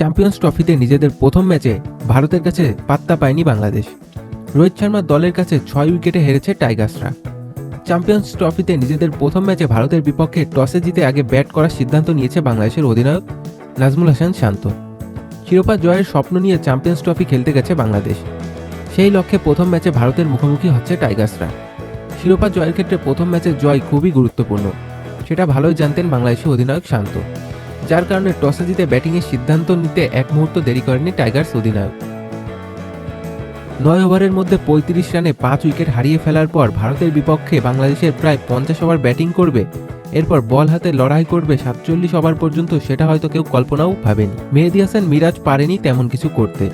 Champions ট্রফিতে নিজেদের প্রথম ম্যাচে ভারতের কাছে পাত্তা পায়নি বাংলাদেশ। রোহিত শর্মা দলের কাছে 6 উইকেটে হেরেছে টাইগার্সরা। চ্যাম্পিয়ন্স ট্রফিতে নিজেদের প্রথম ম্যাচে ভারতের বিপক্ষে টসে জিতে আগে ব্যাট করার সিদ্ধান্ত নিয়েছে বাংলাদেশের অধিনায়ক নাজমুল হাসান শান্ত। শিরোপা জয়ের স্বপ্ন নিয়ে চ্যাম্পিয়ন্স ট্রফি খেলতে গেছে বাংলাদেশ। সেই লক্ষ্যে প্রথম ম্যাচে ভারতের মুখোমুখি হচ্ছে টাইগার্সরা। শিরোপা জয়ের ক্ষেত্রে প্রথম ম্যাচের জয় খুবই গুরুত্বপূর্ণ, সেটা ভালোই জানতেন বাংলাদেশের অধিনায়ক শান্ত, যার কারণে টসে জিতে ব্যাটিংয়ের সিদ্ধান্ত নিতে এক মুহূর্ত দেরি করেনি টাইগার্স অধিনায়ক। 9 ওভারের মধ্যে 35 রানে 5 উইকেট হারিয়ে ফেলার পর ভারতের বিপক্ষে বাংলাদেশের প্রায় 50 ওভার ব্যাটিং করবে, এরপর বল হাতে লড়াই করবে 47 ওভার পর্যন্ত, সেটা হয়তো কেউ কল্পনাও ভাবেনি। মেহেদী হাসান মিরাজ পারেনি তেমন কিছু করতে।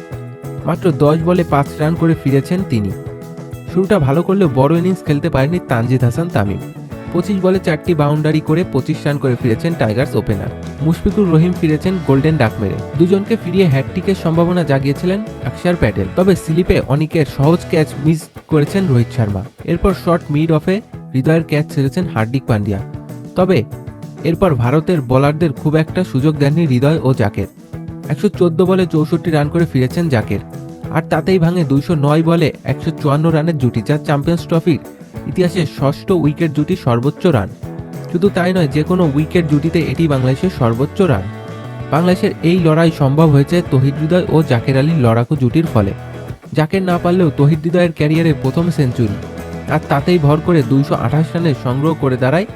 মাত্র 10 বলে 5 রান করে ফিরেছেন তিনি। শুরুটা ভালো করলেও বড় ইনিংস খেলতে পারেনি তানজিদ হাসান তামিম। 25 বলে 4টি বাউন্ডারি করে 25 রান করে ফিরেছেন টাইগার্স ওপেনার। মুশফিকুর রহিম ফিরেছেন গোল্ডেন ডাক মেরে। দুজনকে ফিরিয়ে হ্যাটট্রিকের সম্ভাবনা জাগিয়েছিলেন অক্ষর প্যাটেল, তবে স্লিপে অনিকের সহজ ক্যাচ মিস করেছেন রোহিত শর্মা। এরপর শর্ট মিড অফে হৃদয়ের ক্যাচ ছেড়েছেন হার্দিক পান্ডিয়া। তবে এরপর ভারতের বোলারদের খুব একটা সুযোগ দেননি হৃদয় ও জাকের। 114 বলে 64 রান করে ফিরেছেন জাকের, আর তাতেই ভাঙে 209 বলে 154 রানের জুটি, যা চ্যাম্পিয়ন্স ট্রফির ইতিহাসে ষষ্ঠ উইকেট জুটি সর্বোচ্চ রান। শুধু তাই নয়, যে কোনো উইকেট জুটিতে এটি বাংলাদেশের সর্বোচ্চ রান। বাংলাদেশের এই লড়াই সম্ভব হয়েছে তৌহিদ হৃদয় ও জাকের আলীর লড়াকু জুটির ফলে। জাকের না পারলেও তৌহিদ হৃদয়ের ক্যারিয়ারে প্রথম সেঞ্চুরি, আর তাতেই ভর করে 228 রানের সংগ্রহ করে দাঁড়ায়